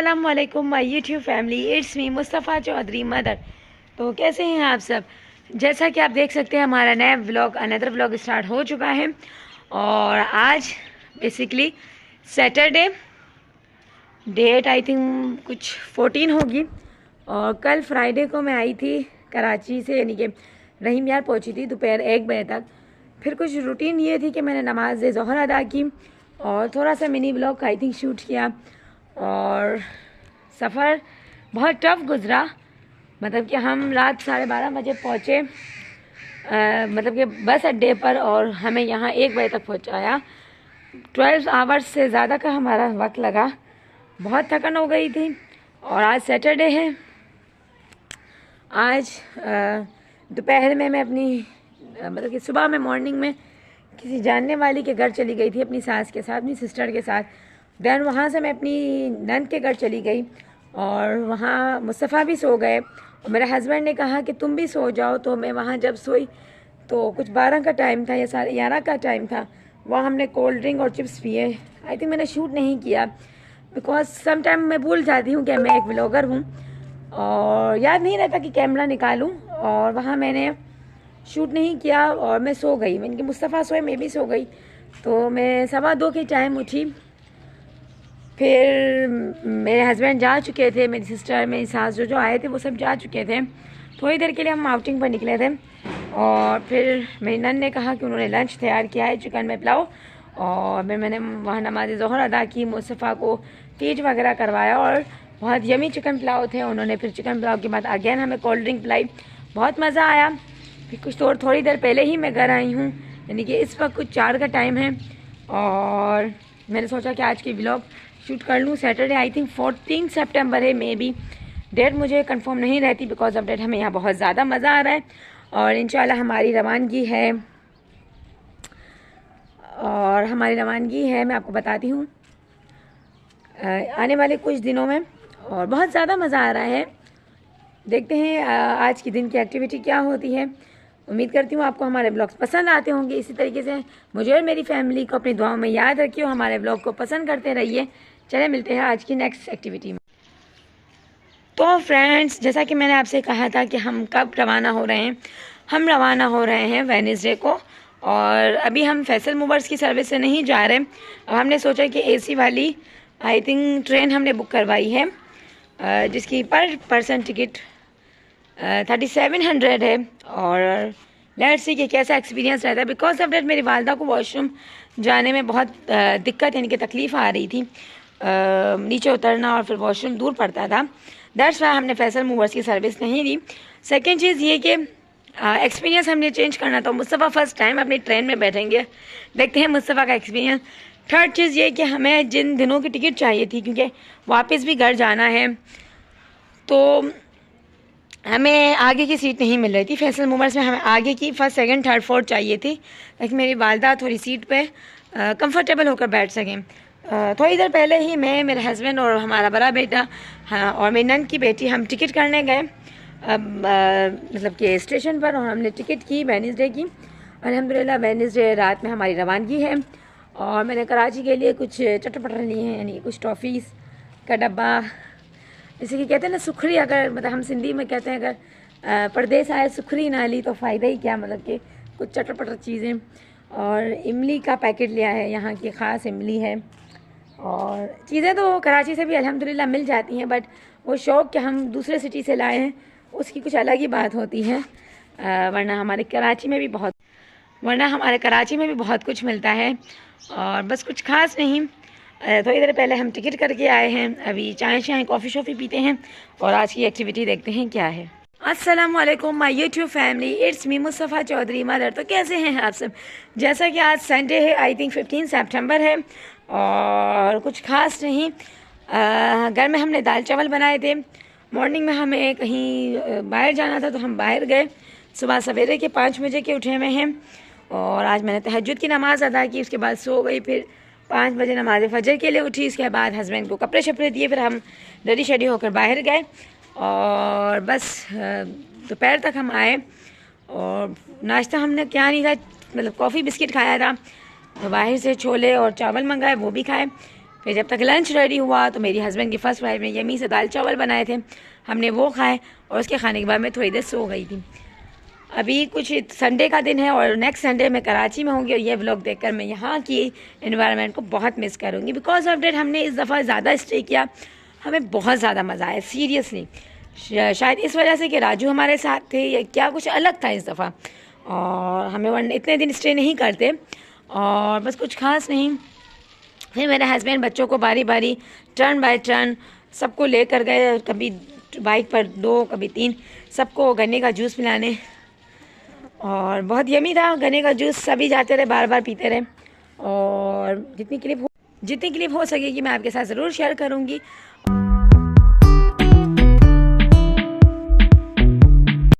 अस्सलामुअलैकुम my YouTube family, it's me Mustafa Chaudhary mother. तो कैसे हैं आप सब। जैसा कि आप देख सकते हैं हमारा नया व्लॉग अनदर व्लॉग स्टार्ट हो चुका है और आज basically Saturday, date I think कुछ 14 होगी और कल फ्राइडे को मैं आई थी कराची से, यानी कि रहीम यार पहुंची थी दोपहर 1 बजे तक। फिर कुछ रूटीन ये थी कि मैंने नमाज ज़ोहर अदा की और थोड़ा सा mini blog I think shoot किया और सफ़र बहुत टफ गुज़रा। मतलब कि हम रात 12:30 बजे पहुँचे, मतलब कि बस अड्डे पर, और हमें यहाँ 1 बजे तक पहुँचाया। 12 आवर्स से ज़्यादा का हमारा वक्त लगा, बहुत थकन हो गई थी। और आज सैटरडे है। आज दोपहर में मैं अपनी मतलब कि सुबह में मॉर्निंग में किसी जानने वाली के घर चली गई थी अपनी सास के साथ, अपनी सिस्टर के साथ। दैन वहाँ से मैं अपनी नंद के घर चली गई और वहाँ मुस्तफ़ा भी सो गए और मेरे हस्बैंड ने कहा कि तुम भी सो जाओ। तो मैं वहाँ जब सोई तो कुछ 12 का टाइम था या 11:30 का टाइम था। वहाँ हमने कोल्ड ड्रिंक और चिप्स पिए। आई थिंक मैंने शूट नहीं किया बिकॉज सम टाइम मैं भूल जाती हूँ कि मैं एक व्लॉगर हूँ और याद नहीं रहता कि कैमरा निकालूँ। और वहाँ मैंने शूट नहीं किया और मैं सो गई। मैंने कि मुस्तफ़ा सोए, मैं भी सो गई। तो मैं 2:15 के टाइम उठी। फिर मेरे हस्बैंड जा चुके थे, मेरी सिस्टर, मेरी सास जो आए थे वो सब जा चुके थे। थोड़ी देर के लिए हम आउटिंग पर निकले थे और फिर मेरी नन ने कहा कि उन्होंने लंच तैयार किया है, चिकन में पुलाव। और मैंने वहाँ नमाज ज़ोहर अदा की, मुस्तफ़ा को फीड वगैरह करवाया और बहुत यमी चिकन पुलाव थे। उन्होंने फिर चिकन पुलाव के बाद अगेन हमें कोल्ड ड्रिंक पिलाई, बहुत मज़ा आया। फिर कुछ थोड़ी देर पहले ही मैं घर आई हूँ, यानी कि इस वक्त कुछ 4 का टाइम है और मैंने सोचा कि आज की व्लॉग शूट कर लूँ। सैटरडे आई थिंक 14 सितंबर है, मे बी डेट मुझे कंफर्म नहीं रहती बिकॉज ऑफ डेट हमें यहाँ बहुत ज़्यादा मज़ा आ रहा है और इंशाल्लाह हमारी रवानगी है। मैं आपको बताती हूँ आने वाले कुछ दिनों में और बहुत ज़्यादा मज़ा आ रहा है। देखते हैं आज की दिन की एक्टिविटी क्या होती है। उम्मीद करती हूँ आपको हमारे ब्लॉग्स पसंद आते होंगे। इसी तरीके से मुझे और मेरी फैमिली को अपनी दुआओं में याद रखिए, हमारे ब्लॉग को पसंद करते रहिए। चले मिलते हैं आज की नेक्स्ट एक्टिविटी में। तो फ्रेंड्स, जैसा कि मैंने आपसे कहा था कि हम कब रवाना हो रहे हैं, हम रवाना हो रहे हैं वेडनेसडे को। और अभी हम फैसल मूवर्स की सर्विस से नहीं जा रहे। अब हमने सोचा कि AC वाली आई थिंक ट्रेन हमने बुक करवाई है जिसकी पर पर्सन टिकट 3700 है। और लेट्स सी कि कैसा एक्सपीरियंस रहता है। बिकॉज ऑफ डेट मेरी वालदा को वॉशरूम जाने में बहुत दिक्कत यानी कि तकलीफ़ आ रही थी, नीचे उतरना और फिर वॉशरूम दूर पड़ता था। दैट्स वाई हमने फैसल मूवर्स की सर्विस नहीं दी। सेकेंड चीज़ ये कि एक्सपीरियंस हमने चेंज करना था। मुस्तफ़ा फर्स्ट टाइम अपनी ट्रेन में बैठेंगे, देखते हैं मुस्तफ़ा का एक्सपीरियंस। थर्ड चीज़ ये कि हमें जिन दिनों की टिकट चाहिए थी, क्योंकि वापस भी घर जाना है, तो हमें आगे की सीट नहीं मिल रही थी। फैसल मूवर्स में हमें आगे की फर्स्ट सेकंड थर्ड फोर्थ चाहिए थी ताकि मेरी वालदा थोड़ी सीट पे कंफर्टेबल होकर बैठ सकें। थोड़ी देर पहले ही मैं, मेरे हस्बैंड और हमारा बड़ा बेटा, हाँ, और मेरी नंद की बेटी, हम टिकट करने गए मतलब कि स्टेशन पर, और हमने टिकट की वेडनेसडे की। अल्हम्दुलिल्लाह वेडनेसडे रात में हमारी रवानगी है और मैंने कराची के लिए कुछ चटपटर लिए हैं, यानी कुछ टॉफ़ीज़ का डब्बा, जैसे कि कहते हैं ना सुखरी, अगर मतलब हम सिंधी में कहते हैं अगर परदेस आए सुखरी ना ली तो फ़ायदा ही क्या, मतलब कि कुछ चटपटर चीज़ें। और इमली का पैकेट लिया है, यहाँ की ख़ास इमली है। और चीज़ें तो कराची से भी अल्हम्दुलिल्लाह मिल जाती हैं, बट वो शौक़ कि हम दूसरे सिटी से लाए हैं उसकी कुछ अलग ही बात होती है। वरना हमारे कराची में भी बहुत कुछ मिलता है और बस कुछ ख़ास नहीं। थोड़ी देर पहले हम टिकट करके आए हैं, अभी चाय शाय कॉफ़ी शॉफ़ी पीते हैं और आज की एक्टिविटी देखते हैं क्या है। अस्सलाम वालेकुम my YouTube family, it's me Mustafa Chaudhary mother. तो कैसे हैं आप सब। जैसा कि आज संडे है, आई थिंक 15 सितंबर है और कुछ ख़ास नहीं। घर में हमने दाल चावल बनाए थे। मॉर्निंग में हमें कहीं बाहर जाना था तो हम बाहर गए। सुबह सवेरे के 5 बजे के उठे हुए हैं और आज मैंने तहज्जुद की नमाज़ अदा की, उसके बाद सो गई। फिर 5 बजे नमाज फजर के लिए उठी, इसके बाद हस्बैंड को कपड़े शपड़े दिए, फिर हम रेडी शेडी होकर बाहर गए और बस दोपहर तक हम आए। और नाश्ता हमने क्या नहीं था, मतलब कॉफ़ी बिस्किट खाया था, तो बाहर से छोले और चावल मंगाए, वो भी खाए। फिर जब तक लंच रेडी हुआ तो मेरी हस्बैंड की फ़र्स्ट वाइफ ने यमी से दाल चावल बनाए थे, हमने वो खाए और उसके खाने के बाद मैं थोड़ी देर सो गई थी। अभी कुछ संडे का दिन है और नेक्स्ट संडे मैं कराची में होंगी और ये व्लॉग देखकर मैं यहाँ की एनवायरनमेंट को बहुत मिस करूँगी। बिकॉज ऑफ डेट हमने इस दफ़ा ज़्यादा स्टे किया, हमें बहुत ज़्यादा मज़ा आया सीरियसली। शायद इस वजह से कि राजू हमारे साथ थे या क्या कुछ अलग था इस दफ़ा, और हमें वन इतने दिन स्टे नहीं करते और बस कुछ खास नहीं। फिर मेरे हस्बैंड बच्चों को बारी बारी टर्न बाय टर्न सबको लेकर गए, कभी बाइक पर 2 कभी 3, सबको गन्ने का जूस पिलाने, और बहुत यमी था गन्ने का जूस। सभी जाते रहे, बार बार पीते रहे, और जितनी क्लिप हो सकेगी मैं आपके साथ ज़रूर शेयर करूँगी।